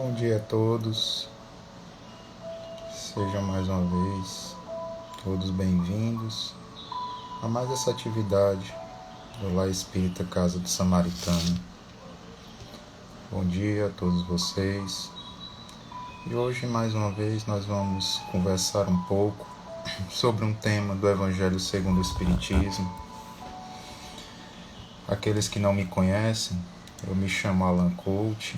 Bom dia a todos, sejam mais uma vez todos bem-vindos a mais essa atividade do Lar Espírita Casa do Samaritano. Bom dia a todos vocês, e hoje mais uma vez nós vamos conversar um pouco sobre um tema do Evangelho segundo o Espiritismo. Aqueles que não me conhecem, eu me chamo Alan Coach.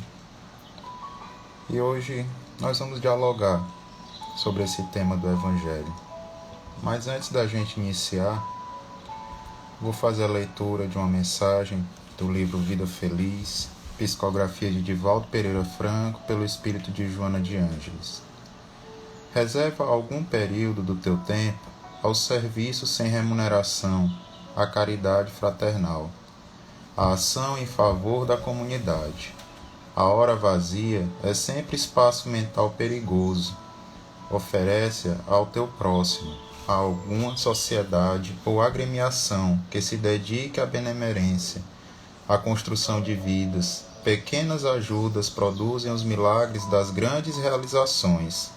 E hoje nós vamos dialogar sobre esse tema do Evangelho. Mas antes da gente iniciar, vou fazer a leitura de uma mensagem do livro Vida Feliz, psicografia de Divaldo Pereira Franco, pelo espírito de Joana de Ângeles. Reserva algum período do teu tempo ao serviço sem remuneração, à caridade fraternal, à ação em favor da comunidade. A hora vazia é sempre espaço mental perigoso. Oferece-a ao teu próximo, a alguma sociedade ou agremiação que se dedique à benemerência, à construção de vidas. Pequenas ajudas produzem os milagres das grandes realizações.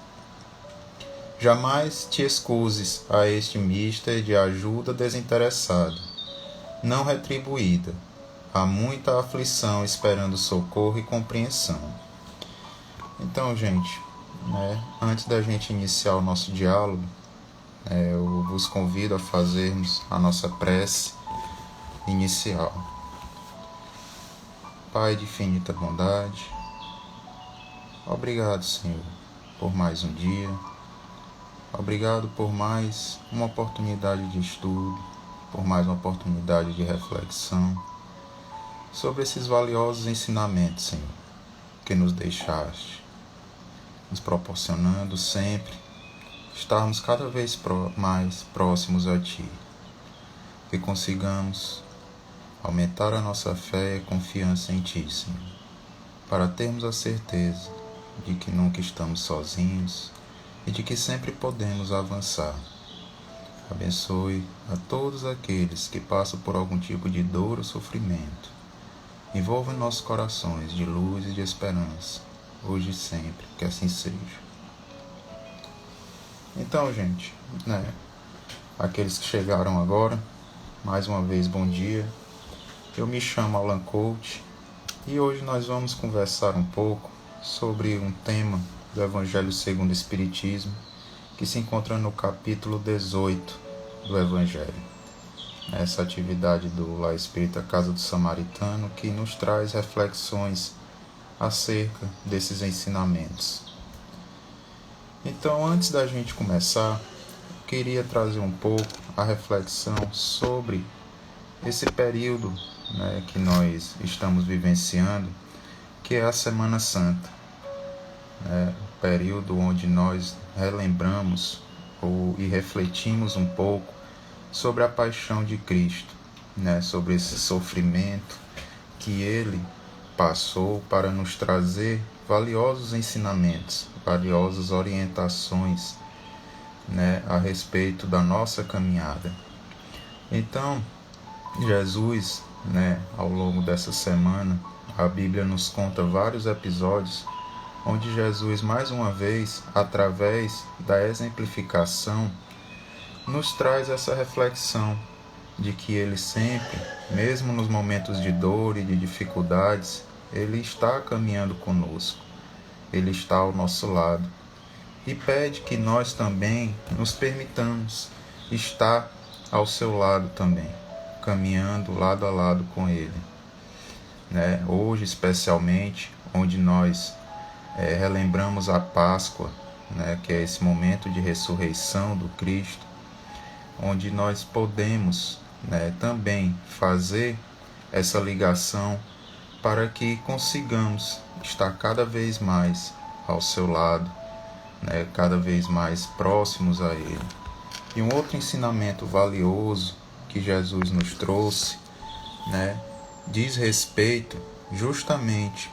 Jamais te excuses a este mister de ajuda desinteressada, não retribuída. Há muita aflição esperando socorro e compreensão. Então, gente, antes da gente iniciar o nosso diálogo, eu vos convido a fazermos a nossa prece inicial. Pai de infinita bondade, obrigado, Senhor, por mais um dia. Obrigado por mais uma oportunidade de estudo, por mais uma oportunidade de reflexão sobre esses valiosos ensinamentos, Senhor, que nos deixaste, nos proporcionando sempre estarmos cada vez mais próximos a Ti, que consigamos aumentar a nossa fé e confiança em Ti, Senhor, para termos a certeza de que nunca estamos sozinhos e de que sempre podemos avançar. Abençoe a todos aqueles que passam por algum tipo de dor ou sofrimento. Envolva em nossos corações de luz e de esperança, hoje e sempre, que assim seja. Então, gente, aqueles que chegaram agora, mais uma vez, bom dia. Eu me chamo Alan Coach e hoje nós vamos conversar um pouco sobre um tema do Evangelho segundo o Espiritismo, que se encontra no capítulo 18 do Evangelho. Essa atividade do Lar Espírita Casa do Samaritano, que nos traz reflexões acerca desses ensinamentos. Então, antes da gente começar, eu queria trazer um pouco a reflexão sobre esse período que nós estamos vivenciando, que é a Semana Santa. O período onde nós relembramos e refletimos um pouco sobre a paixão de Cristo, sobre esse sofrimento que Ele passou para nos trazer valiosos ensinamentos, valiosas orientações a respeito da nossa caminhada. Então, Jesus, ao longo dessa semana, a Bíblia nos conta vários episódios onde Jesus, mais uma vez, através da exemplificação, nos traz essa reflexão de que Ele sempre, mesmo nos momentos de dor e de dificuldades, Ele está caminhando conosco, Ele está ao nosso lado e pede que nós também nos permitamos estar ao seu lado também, caminhando lado a lado com Ele. Hoje, especialmente, onde nós relembramos a Páscoa, que é esse momento de ressurreição do Cristo, onde nós podemos também fazer essa ligação para que consigamos estar cada vez mais ao seu lado, cada vez mais próximos a Ele. E um outro ensinamento valioso que Jesus nos trouxe, diz respeito justamente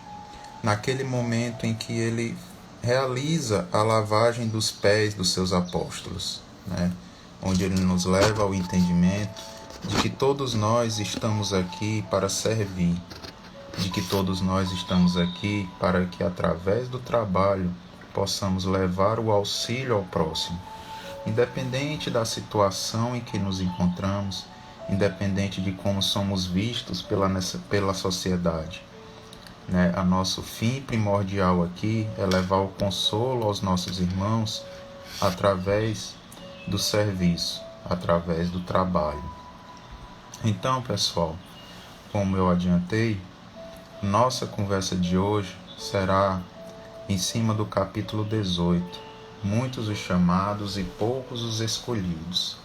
naquele momento em que Ele realiza a lavagem dos pés dos seus apóstolos, onde Ele nos leva ao entendimento de que todos nós estamos aqui para servir, de que todos nós estamos aqui para que através do trabalho possamos levar o auxílio ao próximo, independente da situação em que nos encontramos, independente de como somos vistos pela sociedade. A nosso fim primordial aqui é levar o consolo aos nossos irmãos através do serviço, através do trabalho. Então, pessoal, como eu adiantei, nossa conversa de hoje será em cima do capítulo 18, muitos os chamados e poucos os escolhidos.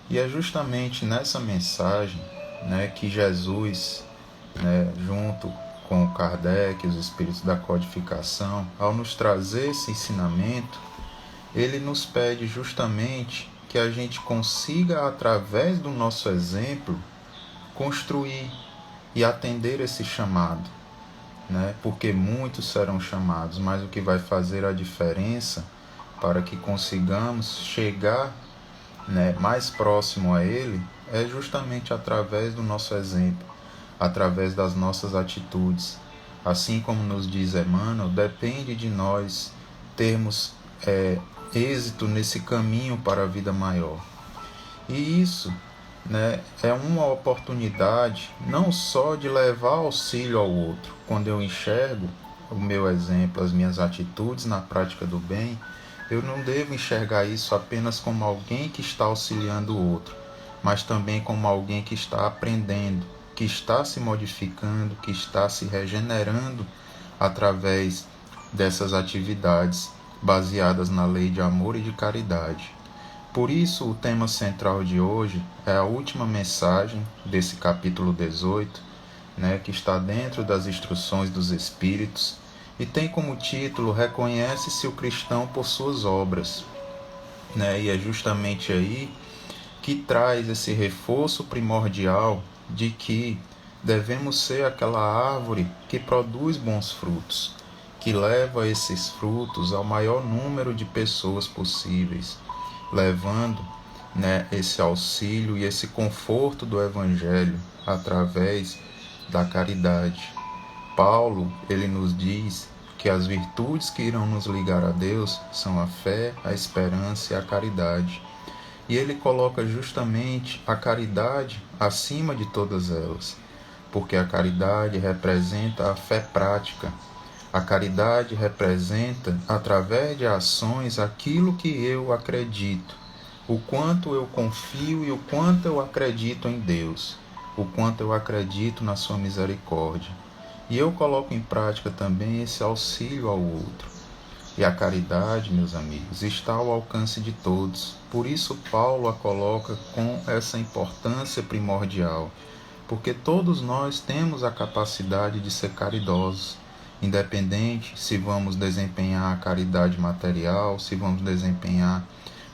E é justamente nessa mensagem que Jesus, junto com o Kardec e os espíritos da codificação, ao nos trazer esse ensinamento, ele nos pede justamente que a gente consiga, através do nosso exemplo, construir e atender esse chamado, porque muitos serão chamados, mas o que vai fazer a diferença para que consigamos chegar mais próximo a ele é justamente através do nosso exemplo, através das nossas atitudes. Assim como nos diz Emmanuel, depende de nós termos êxito nesse caminho para a vida maior. E isso é uma oportunidade não só de levar auxílio ao outro. Quando eu enxergo o meu exemplo, as minhas atitudes na prática do bem, eu não devo enxergar isso apenas como alguém que está auxiliando o outro, mas também como alguém que está aprendendo, que está se modificando, que está se regenerando através dessas atividades baseadas na lei de amor e de caridade. Por isso, o tema central de hoje é a última mensagem desse capítulo 18, que está dentro das instruções dos Espíritos, e tem como título Reconhece-se o cristão por suas obras. E é justamente aí que traz esse reforço primordial de que devemos ser aquela árvore que produz bons frutos, que leva esses frutos ao maior número de pessoas possíveis, levando esse auxílio e esse conforto do Evangelho através da caridade. Paulo, ele nos diz que as virtudes que irão nos ligar a Deus são a fé, a esperança e a caridade. E ele coloca justamente a caridade acima de todas elas, porque a caridade representa a fé prática. A caridade representa, através de ações, aquilo que eu acredito, o quanto eu confio e o quanto eu acredito em Deus, o quanto eu acredito na sua misericórdia. E eu coloco em prática também esse auxílio ao outro. E a caridade, meus amigos, está ao alcance de todos. Por isso Paulo a coloca com essa importância primordial, porque todos nós temos a capacidade de ser caridosos, independente se vamos desempenhar a caridade material, se vamos desempenhar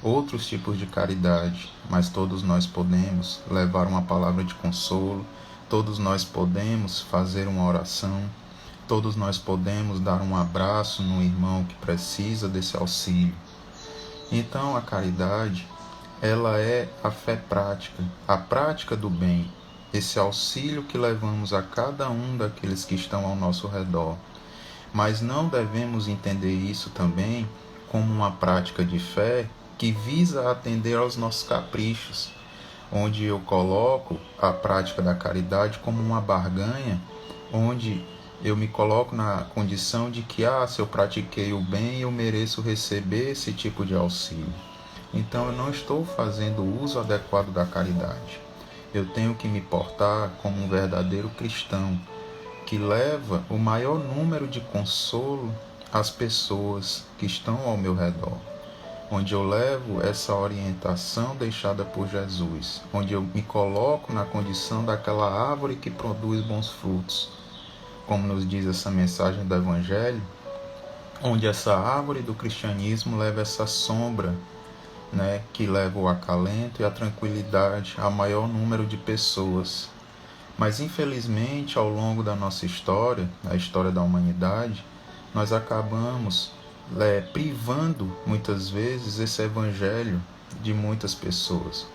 outros tipos de caridade, mas todos nós podemos levar uma palavra de consolo, todos nós podemos fazer uma oração, todos nós podemos dar um abraço no irmão que precisa desse auxílio. Então a caridade, ela é a fé prática, a prática do bem, esse auxílio que levamos a cada um daqueles que estão ao nosso redor. Mas não devemos entender isso também como uma prática de fé que visa atender aos nossos caprichos, onde eu coloco a prática da caridade como uma barganha, onde eu me coloco na condição de que, se eu pratiquei o bem, eu mereço receber esse tipo de auxílio. Então eu não estou fazendo o uso adequado da caridade. Eu tenho que me portar como um verdadeiro cristão, que leva o maior número de consolo às pessoas que estão ao meu redor, onde eu levo essa orientação deixada por Jesus, onde eu me coloco na condição daquela árvore que produz bons frutos, como nos diz essa mensagem do Evangelho, onde essa árvore do cristianismo leva essa sombra, que leva o acalento e a tranquilidade a maior número de pessoas. Mas infelizmente, ao longo da nossa história, a história da humanidade, nós acabamos privando muitas vezes esse evangelho de muitas pessoas,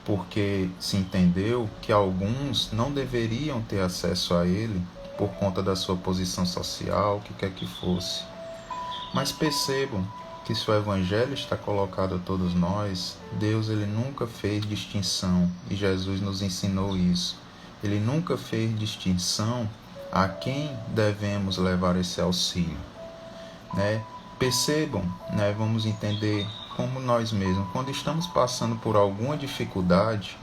porque se entendeu que alguns não deveriam ter acesso a ele por conta da sua posição social, o que quer que fosse. Mas percebam que se o Evangelho está colocado a todos nós, Deus ele nunca fez distinção, e Jesus nos ensinou isso. Ele nunca fez distinção a quem devemos levar esse auxílio, né? Percebam, né? Vamos entender como nós mesmos, quando estamos passando por alguma dificuldade,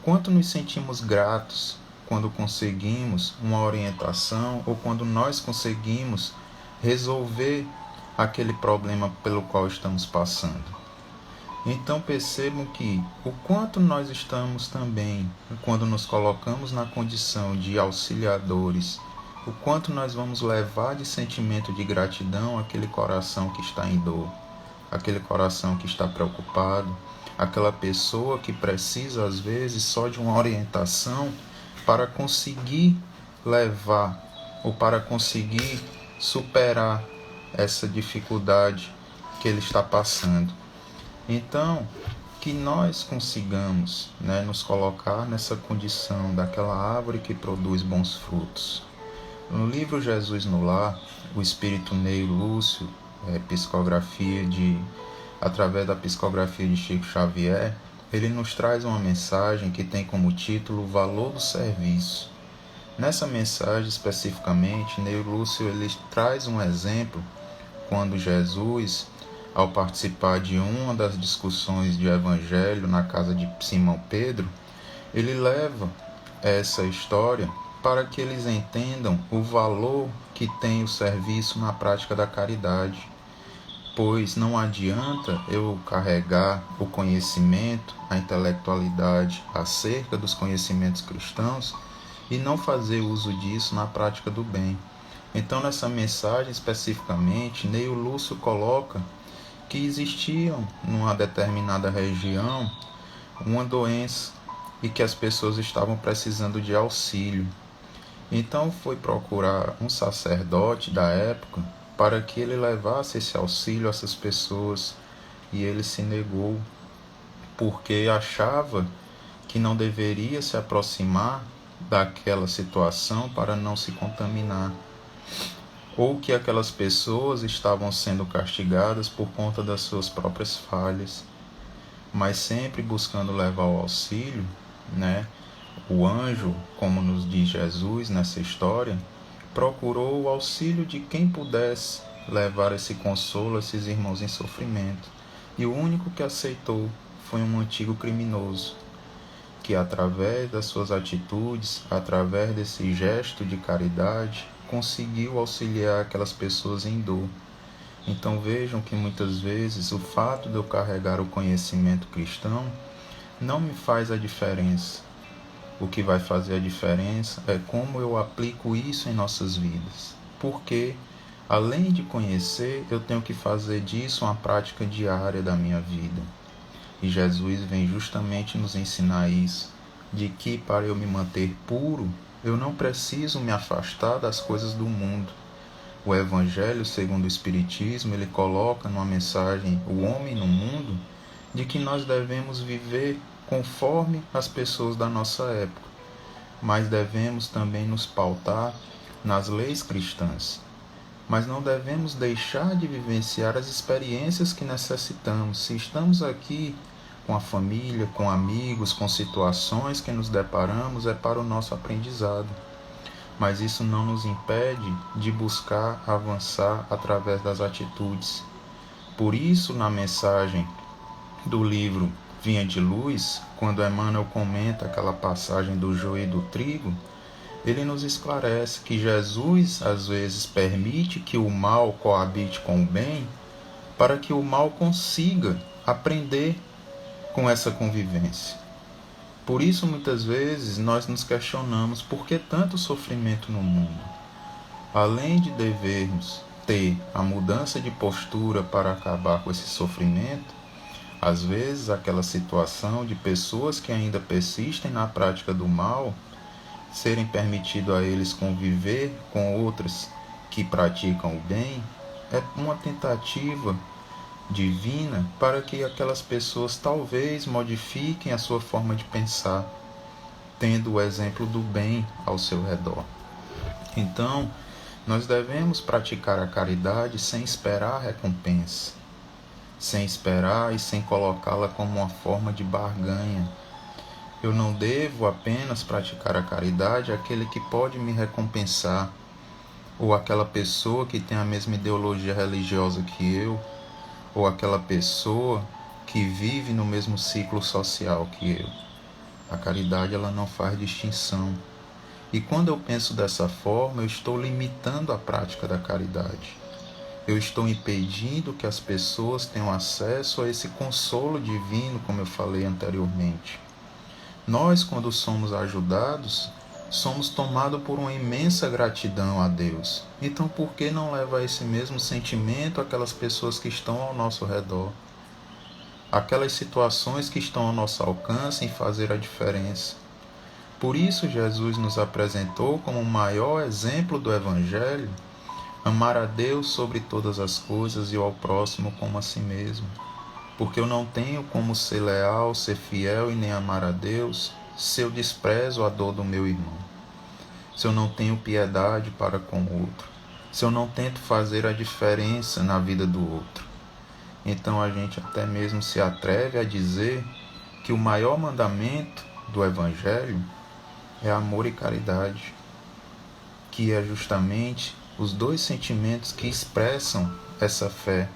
quanto nos sentimos gratos quando conseguimos uma orientação ou quando nós conseguimos resolver aquele problema pelo qual estamos passando. Então percebam que o quanto nós estamos também, quando nos colocamos na condição de auxiliadores, o quanto nós vamos levar de sentimento de gratidão aquele coração que está em dor, aquele coração que está preocupado, aquela pessoa que precisa às vezes só de uma orientação para conseguir levar ou para conseguir superar essa dificuldade que ele está passando. Então, que nós consigamos, né, nos colocar nessa condição daquela árvore que produz bons frutos. No livro Jesus no Lar, o espírito Ney Lúcio, através da psicografia de Chico Xavier, ele nos traz uma mensagem que tem como título O Valor do Serviço. Nessa mensagem, especificamente, Ney Lúcio ele traz um exemplo quando Jesus, ao participar de uma das discussões de Evangelho na casa de Simão Pedro, ele leva essa história para que eles entendam o valor que tem o serviço na prática da caridade. Pois não adianta eu carregar o conhecimento, a intelectualidade acerca dos conhecimentos cristãos e não fazer uso disso na prática do bem. Então, nessa mensagem especificamente, Ney Lúcio coloca que existiam numa determinada região uma doença e que as pessoas estavam precisando de auxílio. Então foi procurar um sacerdote da época para que ele levasse esse auxílio a essas pessoas, e ele se negou porque achava que não deveria se aproximar daquela situação para não se contaminar, ou que aquelas pessoas estavam sendo castigadas por conta das suas próprias falhas, mas sempre buscando levar o auxílio, né? O anjo, como nos diz Jesus nessa história, procurou o auxílio de quem pudesse levar esse consolo a esses irmãos em sofrimento, e o único que aceitou foi um antigo criminoso, que através das suas atitudes, através desse gesto de caridade, conseguiu auxiliar aquelas pessoas em dor. Então vejam que muitas vezes o fato de eu carregar o conhecimento cristão não me faz a diferença. O que vai fazer a diferença é como eu aplico isso em nossas vidas. Porque, além de conhecer, eu tenho que fazer disso uma prática diária da minha vida. E Jesus vem justamente nos ensinar isso, de que para eu me manter puro, eu não preciso me afastar das coisas do mundo. O Evangelho, segundo o Espiritismo, ele coloca numa mensagem, o homem no mundo, de que nós devemos viver conforme as pessoas da nossa época, mas devemos também nos pautar nas leis cristãs. Mas não devemos deixar de vivenciar as experiências que necessitamos. Se estamos aqui com a família, com amigos, com situações que nos deparamos, é para o nosso aprendizado. Mas isso não nos impede de buscar avançar através das atitudes. Por isso, na mensagem do livro Vinha de Luz, quando Emmanuel comenta aquela passagem do joio e do trigo, ele nos esclarece que Jesus às vezes permite que o mal coabite com o bem para que o mal consiga aprender com essa convivência. Por isso, muitas vezes, nós nos questionamos por que tanto sofrimento no mundo. Além de devermos ter a mudança de postura para acabar com esse sofrimento, às vezes aquela situação de pessoas que ainda persistem na prática do mal, serem permitido a eles conviver com outras que praticam o bem, é uma tentativa divina para que aquelas pessoas talvez modifiquem a sua forma de pensar, tendo o exemplo do bem ao seu redor. Então, nós devemos praticar a caridade sem esperar a recompensa, sem esperar e sem colocá-la como uma forma de barganha. Eu não devo apenas praticar a caridade àquele que pode me recompensar, ou aquela pessoa que tem a mesma ideologia religiosa que eu, ou aquela pessoa que vive no mesmo ciclo social que eu. A caridade, ela não faz distinção. E quando eu penso dessa forma, eu estou limitando a prática da caridade. Eu estou impedindo que as pessoas tenham acesso a esse consolo divino, como eu falei anteriormente. Nós, quando somos ajudados, somos tomados por uma imensa gratidão a Deus. Então, por que não levar esse mesmo sentimento àquelas pessoas que estão ao nosso redor? Aquelas situações que estão ao nosso alcance em fazer a diferença. Por isso, Jesus nos apresentou como o maior exemplo do Evangelho, amar a Deus sobre todas as coisas e ao próximo como a si mesmo. Porque eu não tenho como ser leal, ser fiel e nem amar a Deus se eu desprezo a dor do meu irmão. Se eu não tenho piedade para com o outro. Se eu não tento fazer a diferença na vida do outro. Então a gente até mesmo se atreve a dizer que o maior mandamento do Evangelho é amor e caridade, que é justamente os dois sentimentos que expressam essa fé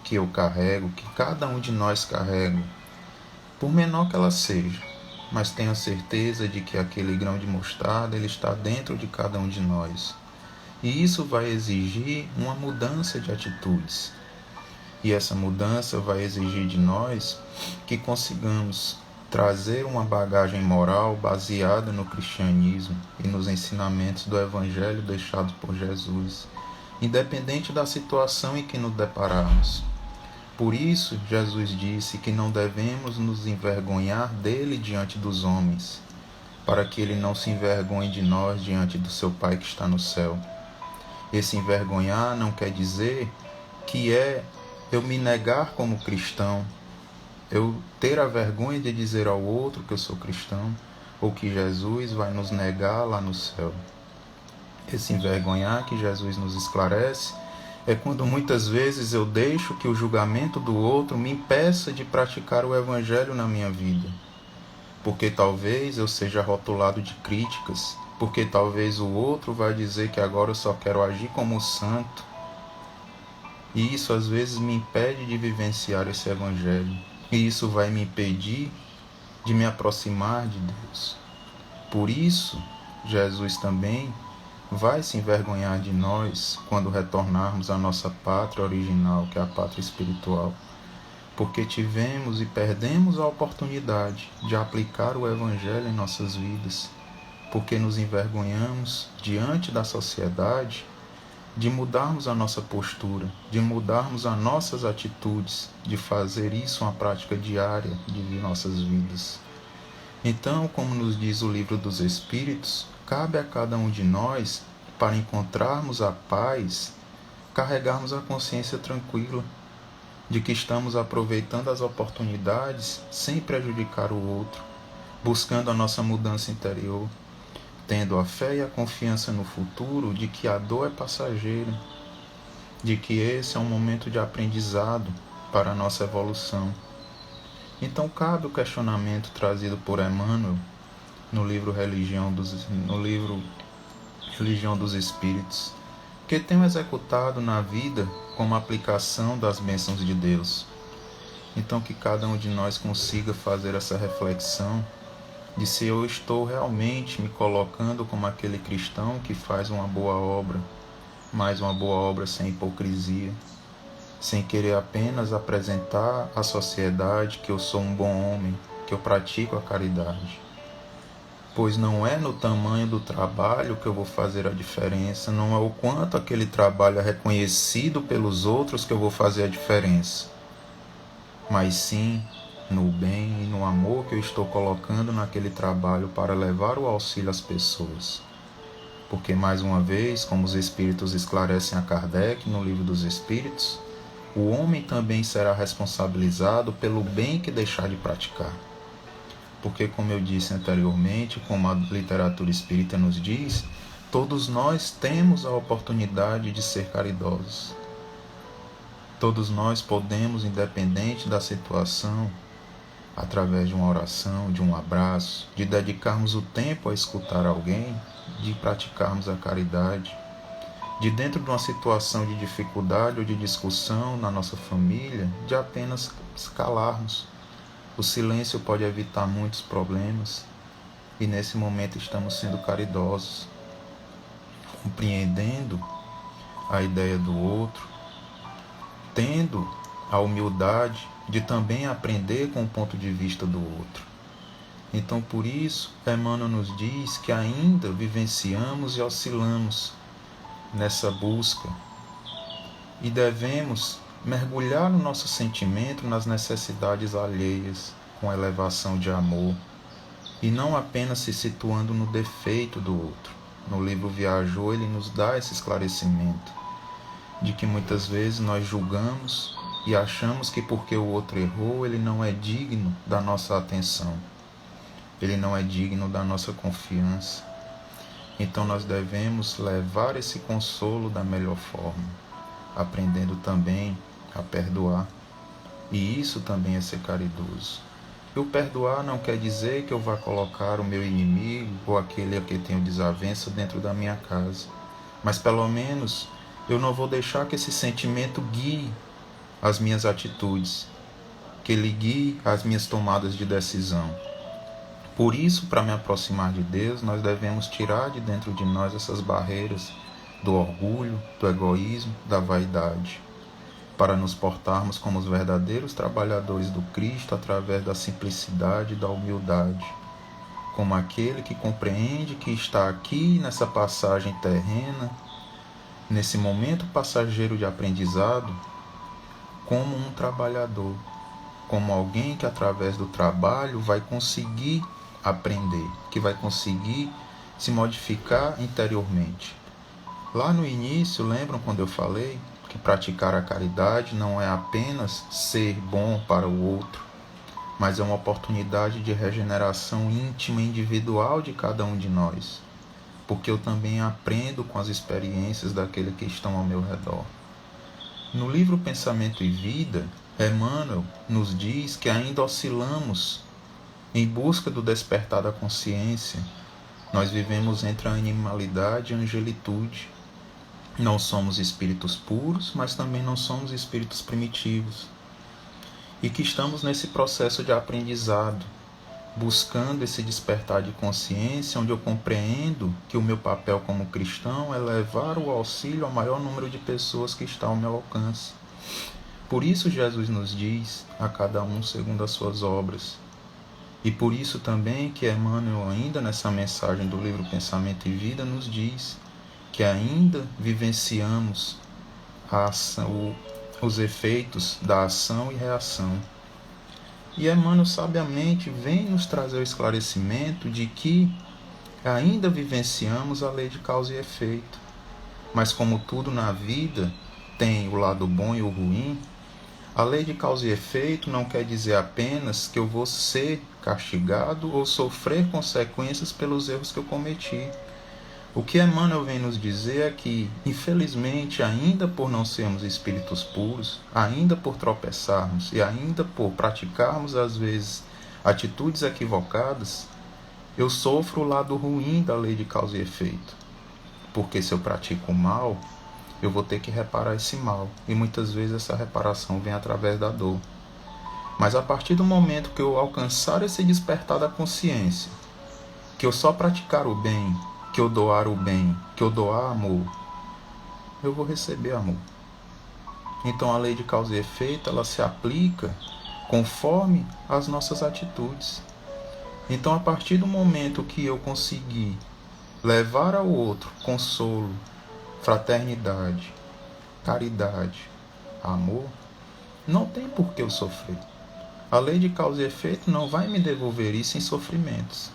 que eu carrego, que cada um de nós carrega, por menor que ela seja, mas tenho a certeza de que aquele grão de mostarda ele está dentro de cada um de nós. E isso vai exigir uma mudança de atitudes. E essa mudança vai exigir de nós que consigamos trazer uma bagagem moral baseada no cristianismo e nos ensinamentos do Evangelho deixado por Jesus, independente da situação em que nos depararmos. Por isso, Jesus disse que não devemos nos envergonhar dele diante dos homens, para que ele não se envergonhe de nós diante do seu Pai que está no céu. Esse envergonhar não quer dizer que é eu me negar como cristão, eu ter a vergonha de dizer ao outro que eu sou cristão, ou que Jesus vai nos negar lá no céu. Esse envergonhar que Jesus nos esclarece é quando muitas vezes eu deixo que o julgamento do outro me impeça de praticar o Evangelho na minha vida. Porque talvez eu seja rotulado de críticas, porque talvez o outro vai dizer que agora eu só quero agir como santo. E isso às vezes me impede de vivenciar esse Evangelho. E isso vai me impedir de me aproximar de Deus. Por isso, Jesus também vai se envergonhar de nós quando retornarmos à nossa pátria original, que é a pátria espiritual, porque tivemos e perdemos a oportunidade de aplicar o Evangelho em nossas vidas, porque nos envergonhamos diante da sociedade de mudarmos a nossa postura, de mudarmos as nossas atitudes, de fazer isso uma prática diária de nossas vidas. Então, como nos diz o Livro dos Espíritos, cabe a cada um de nós, para encontrarmos a paz, carregarmos a consciência tranquila de que estamos aproveitando as oportunidades sem prejudicar o outro, buscando a nossa mudança interior, tendo a fé e a confiança no futuro de que a dor é passageira, de que esse é um momento de aprendizado para a nossa evolução. Então cabe o questionamento trazido por Emmanuel no livro Religião dos Espíritos, que tenho executado na vida como aplicação das bênçãos de Deus. Então que cada um de nós consiga fazer essa reflexão de se eu estou realmente me colocando como aquele cristão que faz uma boa obra, mas uma boa obra sem hipocrisia, sem querer apenas apresentar à sociedade que eu sou um bom homem, que eu pratico a caridade. Pois não é no tamanho do trabalho que eu vou fazer a diferença, não é o quanto aquele trabalho é reconhecido pelos outros que eu vou fazer a diferença, mas sim no bem e no amor que eu estou colocando naquele trabalho para levar o auxílio às pessoas. Porque, mais uma vez, como os Espíritos esclarecem a Kardec no Livro dos Espíritos, o homem também será responsabilizado pelo bem que deixar de praticar. Porque, como eu disse anteriormente, como a literatura espírita nos diz, Todos nós temos a oportunidade de ser caridosos. Todos nós podemos, independente da situação, através de uma oração, de um abraço, de dedicarmos o tempo a escutar alguém, de praticarmos a caridade, de dentro de uma situação de dificuldade ou de discussão na nossa família, de apenas calarmos. O silêncio pode evitar muitos problemas e nesse momento estamos sendo caridosos, compreendendo a ideia do outro, tendo a humildade de também aprender com o ponto de vista do outro. Então, por isso, Emmanuel nos diz que ainda vivenciamos e oscilamos nessa busca e devemos mergulhar no nosso sentimento nas necessidades alheias com elevação de amor e não apenas se situando no defeito do outro. No livro Viajou, ele nos dá esse esclarecimento de que muitas vezes nós julgamos e achamos que porque o outro errou, ele não é digno da nossa atenção, ele não é digno da nossa confiança. Então nós devemos levar esse consolo da melhor forma, aprendendo também a perdoar. E isso também é ser caridoso. E o perdoar não quer dizer que eu vá colocar o meu inimigo ou aquele a quem tenho desavença dentro da minha casa. Mas pelo menos eu não vou deixar que esse sentimento guie as minhas atitudes, que ele guie as minhas tomadas de decisão. Por isso, para me aproximar de Deus, nós devemos tirar de dentro de nós essas barreiras do orgulho, do egoísmo, da vaidade, para nos portarmos como os verdadeiros trabalhadores do Cristo através da simplicidade e da humildade, como aquele que compreende que está aqui nessa passagem terrena, nesse momento passageiro de aprendizado, como um trabalhador, como alguém que através do trabalho vai conseguir aprender, que vai conseguir se modificar interiormente. Lá no início, lembram quando eu falei que praticar a caridade não é apenas ser bom para o outro, mas é uma oportunidade de regeneração íntima e individual de cada um de nós, porque eu também aprendo com as experiências daqueles que estão ao meu redor. No livro Pensamento e Vida, Emmanuel nos diz que ainda oscilamos em busca do despertar da consciência. Nós vivemos entre a animalidade e a angelitude. Não somos espíritos puros, mas também não somos espíritos primitivos. E que estamos nesse processo de aprendizado, buscando esse despertar de consciência, onde eu compreendo que o meu papel como cristão é levar o auxílio ao maior número de pessoas que está ao meu alcance. Por isso Jesus nos diz a cada um segundo as suas obras. E por isso também que Emmanuel, ainda nessa mensagem do livro Pensamento e Vida, nos diz que ainda vivenciamos a ação, os efeitos da ação e reação. E Emmanuel sabiamente vem nos trazer o esclarecimento de que ainda vivenciamos a lei de causa e efeito. Mas como tudo na vida tem o lado bom e o ruim, a lei de causa e efeito não quer dizer apenas que eu vou ser castigado ou sofrer consequências pelos erros que eu cometi. O que Emmanuel vem nos dizer é que, infelizmente, ainda por não sermos espíritos puros, ainda por tropeçarmos e ainda por praticarmos, às vezes, atitudes equivocadas, eu sofro o lado ruim da lei de causa e efeito. Porque se eu pratico o mal, eu vou ter que reparar esse mal. E muitas vezes essa reparação vem através da dor. Mas a partir do momento que eu alcançar esse despertar da consciência, que eu só praticar o bem, que eu doar o bem, que eu doar amor, eu vou receber amor. Então a lei de causa e efeito, ela se aplica conforme as nossas atitudes. Então a partir do momento que eu conseguir levar ao outro consolo, fraternidade, caridade, amor, não tem por que eu sofrer. A lei de causa e efeito não vai me devolver isso em sofrimentos,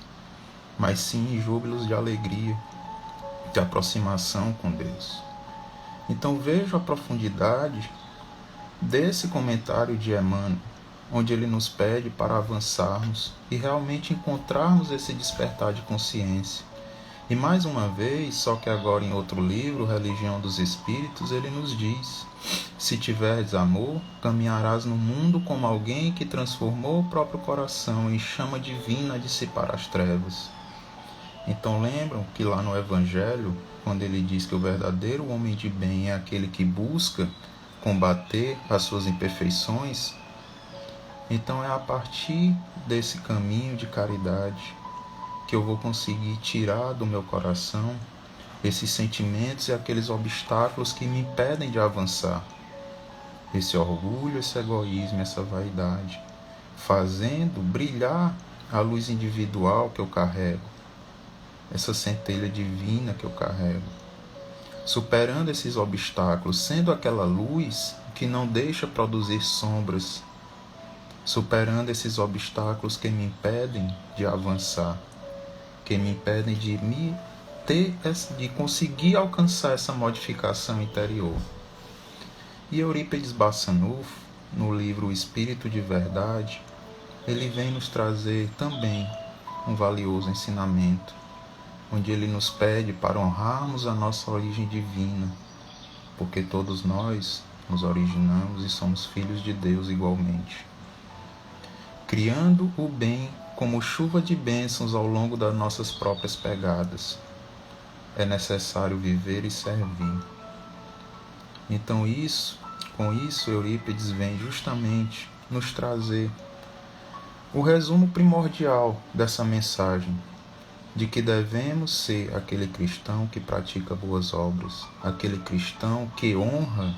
mas sim em júbilos de alegria, de aproximação com Deus. Então vejo a profundidade desse comentário de Emmanuel, onde ele nos pede para avançarmos e realmente encontrarmos esse despertar de consciência E mais uma vez, só que agora em outro livro, Religião dos Espíritos, ele nos diz: se tiveres amor, caminharás no mundo como alguém que transformou o próprio coração em chama divina a dissipar as trevas. Então lembram que lá no Evangelho, quando ele diz que o verdadeiro homem de bem é aquele que busca combater as suas imperfeições, então é a partir desse caminho de caridade que eu vou conseguir tirar do meu coração esses sentimentos e aqueles obstáculos que me impedem de avançar. Esse orgulho, esse egoísmo, essa vaidade, fazendo brilhar a luz individual que eu carrego, essa centelha divina que eu carrego, superando esses obstáculos, sendo aquela luz que não deixa produzir sombras, superando esses obstáculos que me impedem de avançar, que me impedem de conseguir alcançar essa modificação interior. E Eurípides Barçanufo, no livro O Espírito de Verdade, ele vem nos trazer também um valioso ensinamento, onde ele nos pede para honrarmos a nossa origem divina, porque todos nós nos originamos e somos filhos de Deus igualmente, criando o bem como chuva de bênçãos ao longo das nossas próprias pegadas. É necessário viver e servir. Então com isso Eurípides vem justamente nos trazer o resumo primordial dessa mensagem, de que devemos ser aquele cristão que pratica boas obras, aquele cristão que honra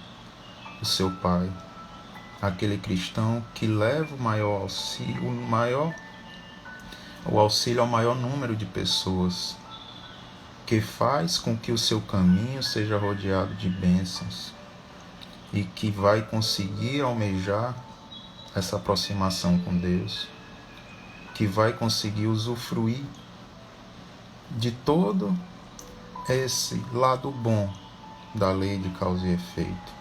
o seu Pai, aquele cristão que leva o auxílio ao maior número de pessoas, que faz com que o seu caminho seja rodeado de bênçãos e que vai conseguir almejar essa aproximação com Deus, que vai conseguir usufruir de todo esse lado bom da lei de causa e efeito,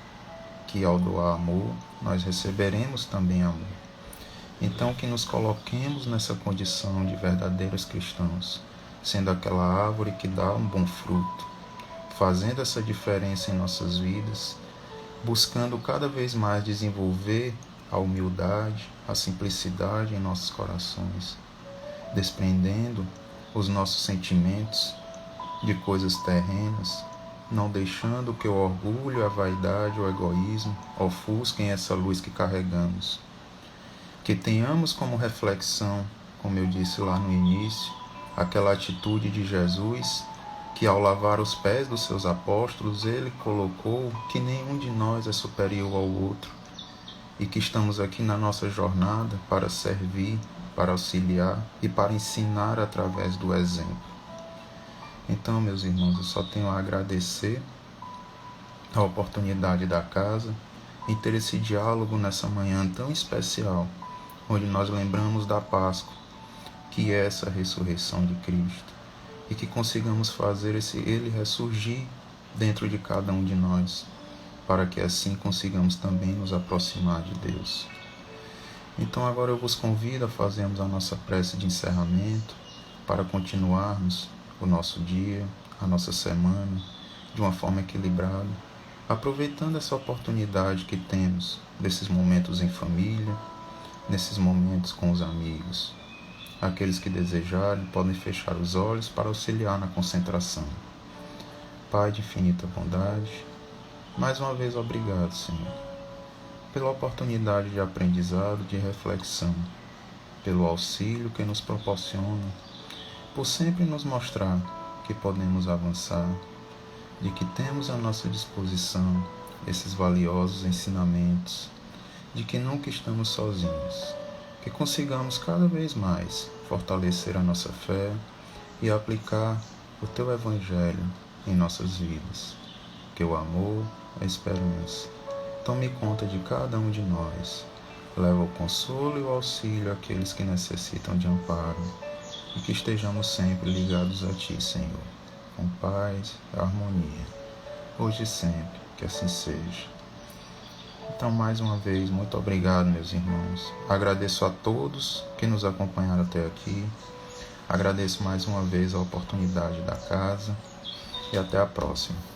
que ao doar amor, nós receberemos também amor. Então que nos coloquemos nessa condição de verdadeiros cristãos, sendo aquela árvore que dá um bom fruto, fazendo essa diferença em nossas vidas, buscando cada vez mais desenvolver a humildade, a simplicidade em nossos corações, desprendendo os nossos sentimentos de coisas terrenas, não deixando que o orgulho, a vaidade, o egoísmo ofusquem essa luz que carregamos. Que tenhamos como reflexão, como eu disse lá no início, aquela atitude de Jesus, que ao lavar os pés dos seus apóstolos, ele colocou que nenhum de nós é superior ao outro e que estamos aqui na nossa jornada para servir, para auxiliar e para ensinar através do exemplo. Então, meus irmãos, eu só tenho a agradecer a oportunidade da casa em ter esse diálogo nessa manhã tão especial, onde nós lembramos da Páscoa, que é essa ressurreição de Cristo, e que consigamos fazer ele ressurgir dentro de cada um de nós, para que assim consigamos também nos aproximar de Deus. Então agora eu vos convido a fazermos a nossa prece de encerramento, para continuarmos o nosso dia, a nossa semana, de uma forma equilibrada, aproveitando essa oportunidade que temos desses momentos em família, nesses momentos com os amigos. Aqueles que desejarem podem fechar os olhos para auxiliar na concentração. Pai de infinita bondade, mais uma vez obrigado, Senhor, pela oportunidade de aprendizado, de reflexão, pelo auxílio que nos proporciona, por sempre nos mostrar que podemos avançar, de que temos à nossa disposição esses valiosos ensinamentos, de que nunca estamos sozinhos, que consigamos cada vez mais fortalecer a nossa fé e aplicar o Teu Evangelho em nossas vidas. Que o amor, a esperança, tome conta de cada um de nós, leva o consolo e o auxílio àqueles que necessitam de amparo, e que estejamos sempre ligados a Ti, Senhor, com paz e harmonia, hoje e sempre, que assim seja. Então, mais uma vez, muito obrigado, meus irmãos. Agradeço a todos que nos acompanharam até aqui. Agradeço mais uma vez a oportunidade da casa e até a próxima.